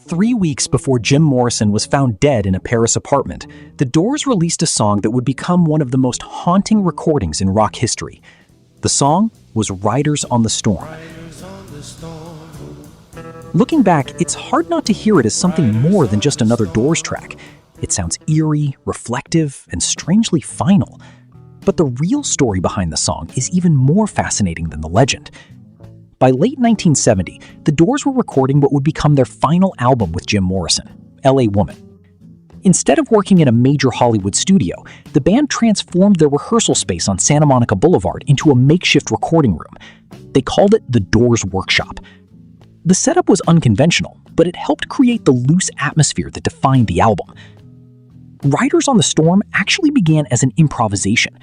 3 weeks before Jim Morrison was found dead in a Paris apartment, the Doors released a song that would become one of the most haunting recordings in rock history. The song was Riders on the Storm. Looking back, it's hard not to hear it as something more than just another Doors track. It sounds eerie, reflective, and strangely final. But the real story behind the song is even more fascinating than the legend. By late 1970, the Doors were recording what would become their final album with Jim Morrison, L.A. Woman. Instead of working in a major Hollywood studio, the band transformed their rehearsal space on Santa Monica Boulevard into a makeshift recording room. They called it the Doors Workshop. The setup was unconventional, but it helped create the loose atmosphere that defined the album. Riders on the Storm actually began as an improvisation.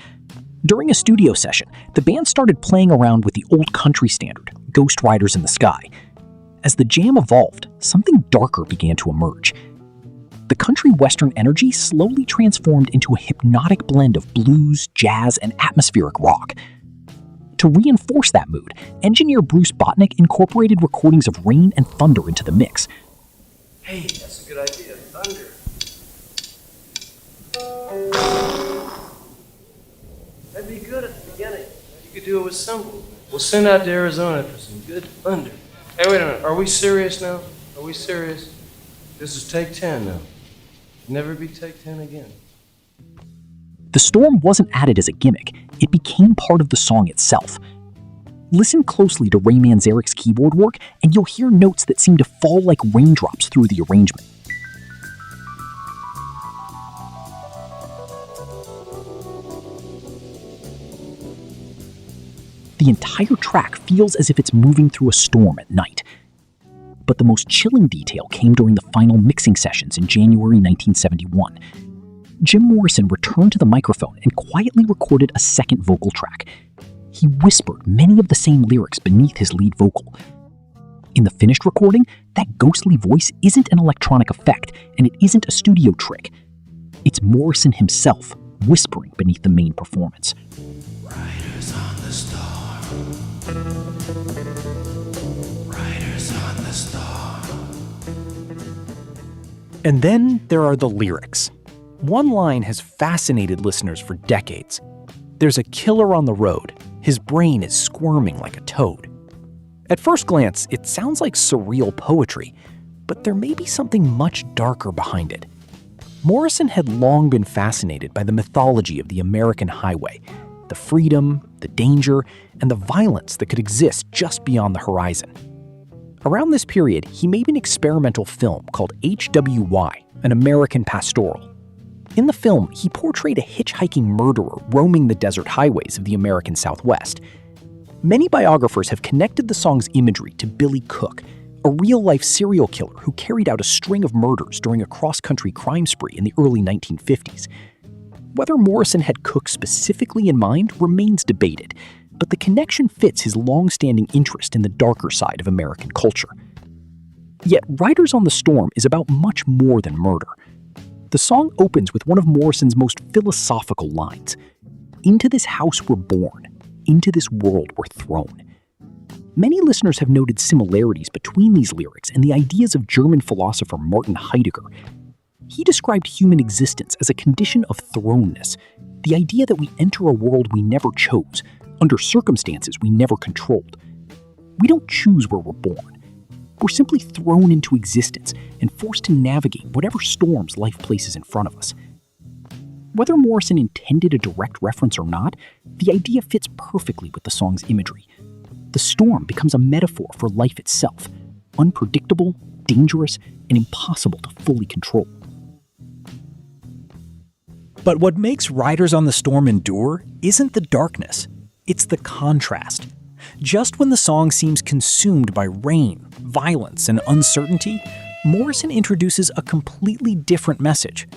During a studio session, the band started playing around with the old country standard, Ghost Riders in the Sky. As the jam evolved, something darker began to emerge. The country western energy slowly transformed into a hypnotic blend of blues, jazz, and atmospheric rock. To reinforce that mood, engineer Bruce Botnick incorporated recordings of rain and thunder into the mix. Hey, that's a good idea, thunder. That'd be good at the beginning. You could do it with cymbals. We'll send out to Arizona for some good thunder. Hey, wait a minute. Are we serious now? Are we serious? This is take 10 now. Never be take 10 again. The storm wasn't added as a gimmick. It became part of the song itself. Listen closely to Ray Manzarek's keyboard work, and you'll hear notes that seem to fall like raindrops through the arrangement. The entire track feels as if it's moving through a storm at night. But the most chilling detail came during the final mixing sessions in January 1971. Jim Morrison returned to the microphone and quietly recorded a second vocal track. He whispered many of the same lyrics beneath his lead vocal. In the finished recording, that ghostly voice isn't an electronic effect, and it isn't a studio trick. It's Morrison himself whispering beneath the main performance. Riders on the storm. Riders on the storm. And then there are the lyrics. One line has fascinated listeners for decades. There's a killer on the road. His brain is squirming like a toad. At first glance, it sounds like surreal poetry, but there may be something much darker behind it. Morrison had long been fascinated by the mythology of the American highway, the freedom, the danger, and the violence that could exist just beyond the horizon. Around this period, he made an experimental film called HWY, An American Pastoral. In the film, he portrayed a hitchhiking murderer roaming the desert highways of the American Southwest. Many biographers have connected the song's imagery to Billy Cook, a real-life serial killer who carried out a string of murders during a cross-country crime spree in the early 1950s. Whether Morrison had Cook specifically in mind remains debated, but the connection fits his long-standing interest in the darker side of American culture. Yet Riders on the Storm is about much more than murder. The song opens with one of Morrison's most philosophical lines. Into this house we're born, into this world we're thrown. Many listeners have noted similarities between these lyrics and the ideas of German philosopher Martin Heidegger. He described human existence as a condition of thrownness, the idea that we enter a world we never chose, under circumstances we never controlled. We don't choose where we're born. We're simply thrown into existence and forced to navigate whatever storms life places in front of us. Whether Morrison intended a direct reference or not, the idea fits perfectly with the song's imagery. The storm becomes a metaphor for life itself, unpredictable, dangerous, and impossible to fully control. But what makes Riders on the Storm endure isn't the darkness, it's the contrast. Just when the song seems consumed by rain, violence, and uncertainty, Morrison introduces a completely different message.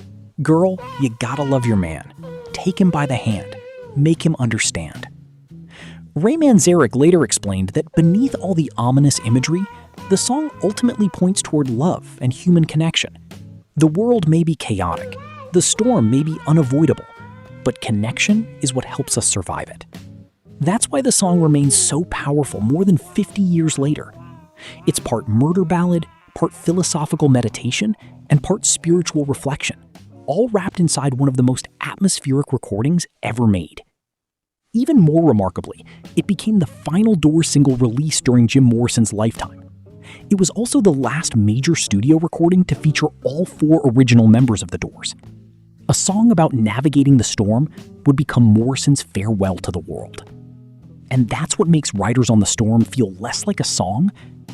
Girl, you gotta love your man. Take him by the hand. Make him understand. Ray Manzarek later explained that beneath all the ominous imagery, the song ultimately points toward love and human connection. The world may be chaotic, the storm may be unavoidable, but connection is what helps us survive it. That's why the song remains so powerful more than 50 years later. It's part murder ballad, part philosophical meditation, and part spiritual reflection, all wrapped inside one of the most atmospheric recordings ever made. Even more remarkably, it became the final Doors single released during Jim Morrison's lifetime. It was also the last major studio recording to feature all 4 original members of the Doors. A song about navigating the storm would become Morrison's farewell to the world. And that's what makes Riders on the Storm feel less like a song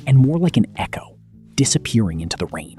and more like an echo, disappearing into the rain.